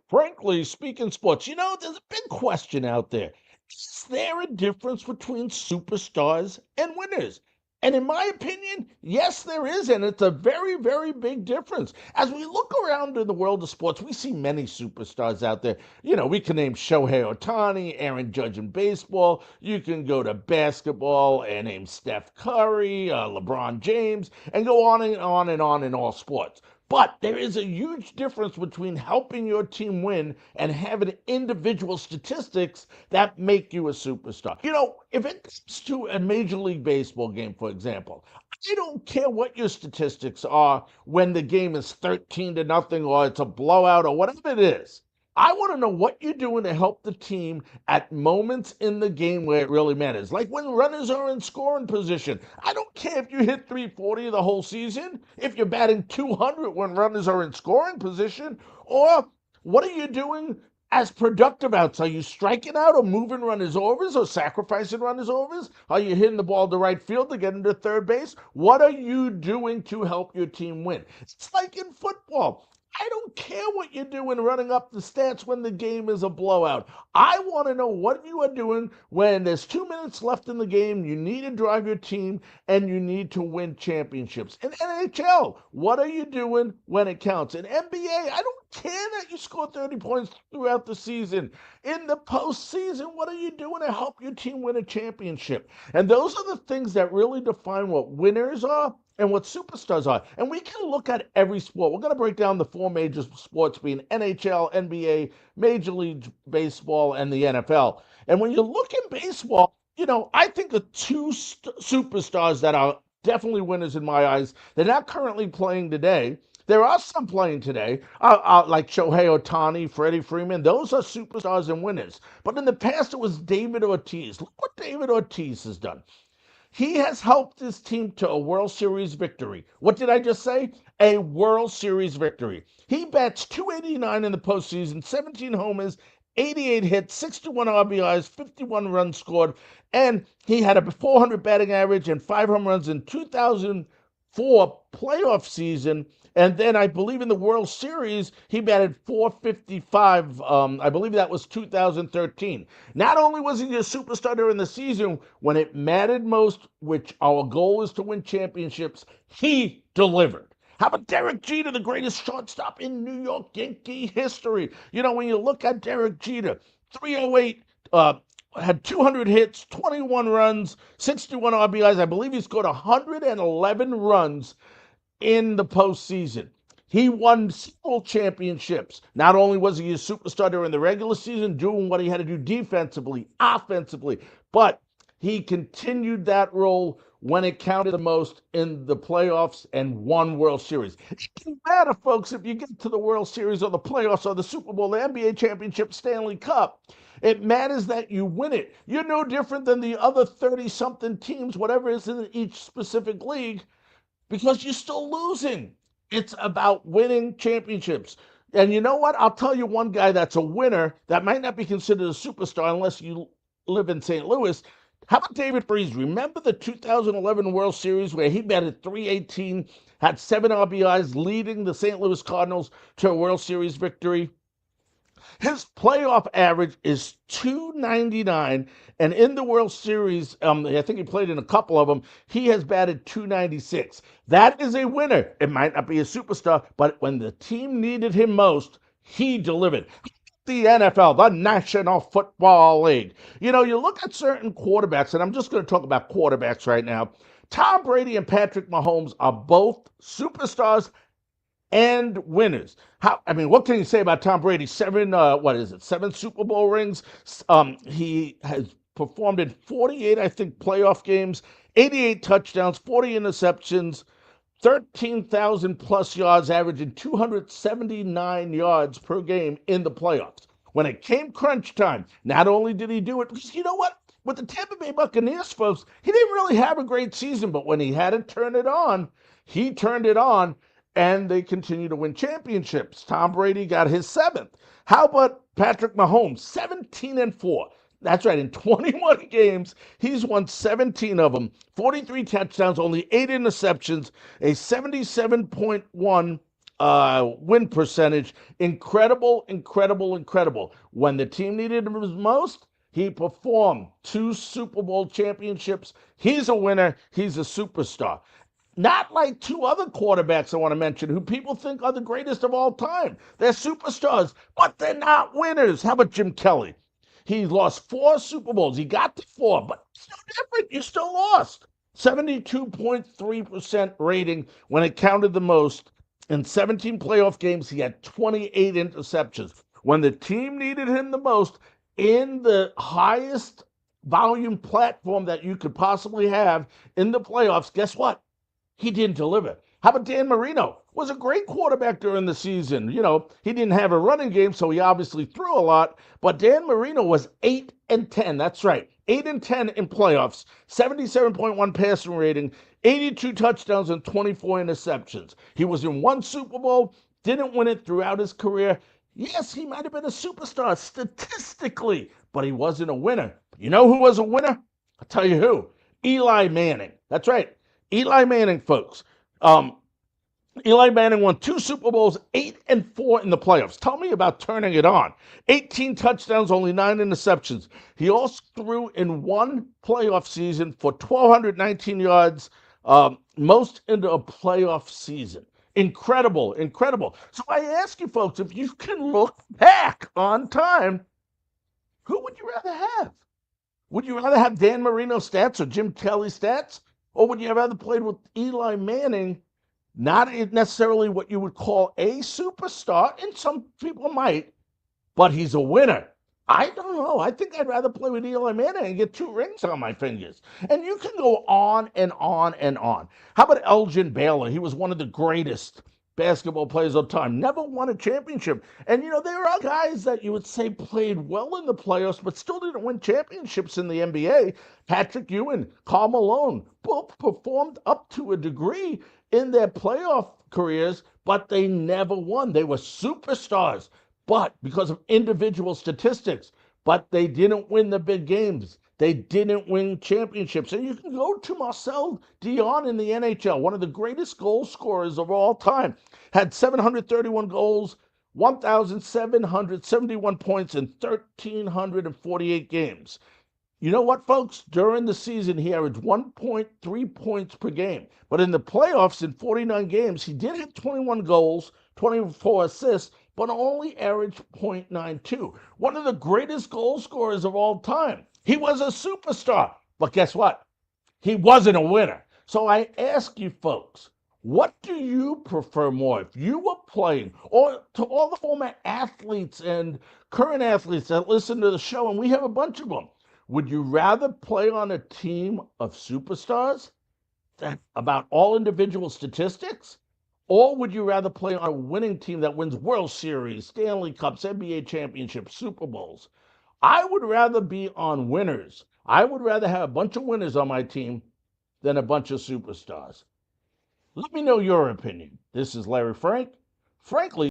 Frankly, speaking sports, there's a big question out there. Is there a difference between superstars and winners? And in my opinion, yes, there is. And it's a very, very big difference. As we look around in the world of sports, we see many superstars out there. We can name Shohei Ohtani, Aaron Judge in baseball. You can go to basketball and name Steph Curry, LeBron James, and go on and on and on in all sports. But there is a huge difference between helping your team win and having individual statistics that make you a superstar. If it comes to a Major League Baseball game, for example, I don't care what your statistics are when the game is 13 to nothing or it's a blowout or whatever it is. I want to know what you're doing to help the team at moments in the game where it really matters. Like when runners are in scoring position. I don't care if you hit 340 the whole season, if you're batting 200 when runners are in scoring position, or what are you doing as productive outs? Are you striking out or moving runners overs or sacrificing runners overs? Are you hitting the ball to right field to get into third base? What are you doing to help your team win? It's like in football. I don't care what you're doing running up the stats when the game is a blowout. I want to know what you are doing when there's 2 minutes left in the game, you need to drive your team, and you need to win championships. In NHL, what are you doing when it counts? In NBA, I don't care that you score 30 points throughout the season. In the postseason, what are you doing to help your team win a championship? And those are the things that really define what winners are and what superstars are. And we can look at every sport. We're going to break down the four major sports being NHL, NBA, Major League Baseball, and the NFL. And when you look in baseball, I think of two superstars that are definitely winners in my eyes. They're not currently playing today. There are some playing today, like Shohei Ohtani, Freddie Freeman. Those are superstars and winners. But in the past, it was David Ortiz. Look what David Ortiz has done. He has helped his team to a World Series victory. What did I just say? A World Series victory. He bats 289 in the postseason, 17 homers, 88 hits, 61 RBIs, 51 runs scored, and he had a 400 batting average and 5 home runs in 2004 playoff season. And then I believe in the World Series, he batted 455. I believe that was 2013. Not only was he a superstar during the season, when it mattered most, which our goal is to win championships, he delivered. How about Derek Jeter, the greatest shortstop in New York Yankee history? When you look at Derek Jeter, 308, had 200 hits, 21 runs, 61 RBIs. I believe he scored 111 runs in the postseason. He won several championships. Not only was he a superstar during the regular season, doing what he had to do defensively, offensively, but he continued that role when it counted the most in the playoffs and won World Series. It doesn't matter, folks, if you get to the World Series or the playoffs or the Super Bowl, the NBA championship, Stanley Cup. It matters that you win it. You're no different than the other 30 something teams, whatever is in each specific league, because you're still losing. It's about winning championships. And you know what? I'll tell you one guy that's a winner that might not be considered a superstar unless you live in St. Louis. How about David Freese? Remember the 2011 World Series where he batted 318, had 7 RBIs, leading the St. Louis Cardinals to a World Series victory? His playoff average is 299, and in the World Series, I think he played in a couple of them, he has batted 296. That is a winner. It might not be a superstar, but when the team needed him most, he delivered. The NFL, the National Football League. You look at certain quarterbacks, and I'm just going to talk about quarterbacks right now. Tom Brady and Patrick Mahomes are both superstars and winners. What can you say about Tom Brady? Seven Super Bowl rings. He has performed in 48, I think, playoff games, 88 touchdowns, 40 interceptions, 13,000 plus yards, averaging 279 yards per game in the playoffs. When it came crunch time, not only did he do it, because you know what? With the Tampa Bay Buccaneers, folks, he didn't really have a great season, but when he had to turn it on, he turned it on, and they continue to win championships. Tom Brady got his seventh. How about Patrick Mahomes? 17-4. That's right. In 21 games, he's won 17 of them, 43 touchdowns, only 8 interceptions, a 77.1 win percentage. Incredible, incredible, incredible. When the team needed him most, he performed 2 Super Bowl championships. He's a winner. He's a superstar. Not like 2 other quarterbacks I want to mention who people think are the greatest of all time. They're superstars, but they're not winners. How about Jim Kelly? He lost 4 Super Bowls. He got to 4, but it's no different. You still lost. 72.3% rating when it counted the most. In 17 playoff games, he had 28 interceptions. When the team needed him the most, in the highest volume platform that you could possibly have in the playoffs, guess what? He didn't deliver. How about Dan Marino? Was a great quarterback during the season. He didn't have a running game, so he obviously threw a lot. But Dan Marino was 8-10. That's right, 8-10 in playoffs. 77.1 passing rating, 82 touchdowns and 24 interceptions. He was in 1 Super Bowl, didn't win it throughout his career. Yes, he might have been a superstar statistically, but he wasn't a winner. You know who was a winner? I'll tell you who. Eli Manning. That's right. Eli Manning, folks. Eli Manning won 2 Super Bowls, 8-4 in the playoffs. Tell me about turning it on. 18 touchdowns, only 9 interceptions. He also threw in one playoff season for 1,219 yards, most into a playoff season. Incredible, incredible. So I ask you folks, if you can look back on time, who would you rather have? Would you rather have Dan Marino stats or Jim Kelly stats? Or would you have rather played with Eli Manning, not necessarily what you would call a superstar, and some people might, but he's a winner? I don't know. I think I'd rather play with Eli Manning and get 2 rings on my fingers. And you can go on and on and on. How about Elgin Baylor? He was one of the greatest basketball players of time. Never won a championship. And, there are guys that you would say played well in the playoffs, but still didn't win championships in the NBA. Patrick Ewing, Karl Malone, both performed up to a degree in their playoff careers, but they never won. They were superstars, but because of individual statistics, but they didn't win the big games. They didn't win championships. And you can go to Marcel Dionne in the NHL, one of the greatest goal scorers of all time. Had 731 goals, 1,771 points in 1,348 games. You know what, folks? During the season, he averaged 1.3 points per game. But in the playoffs, in 49 games, he did have 21 goals, 24 assists, but only averaged .92. One of the greatest goal scorers of all time. He was a superstar. But guess what? He wasn't a winner. So I ask you folks, what do you prefer more? If you were playing, or to all the former athletes and current athletes that listen to the show, and we have a bunch of them, would you rather play on a team of superstars that about all individual statistics? Or would you rather play on a winning team that wins World Series, Stanley Cups, NBA championships, Super Bowls? I would rather be on winners. I would rather have a bunch of winners on my team than a bunch of superstars. Let me know your opinion. This is Larry Frank, Frankly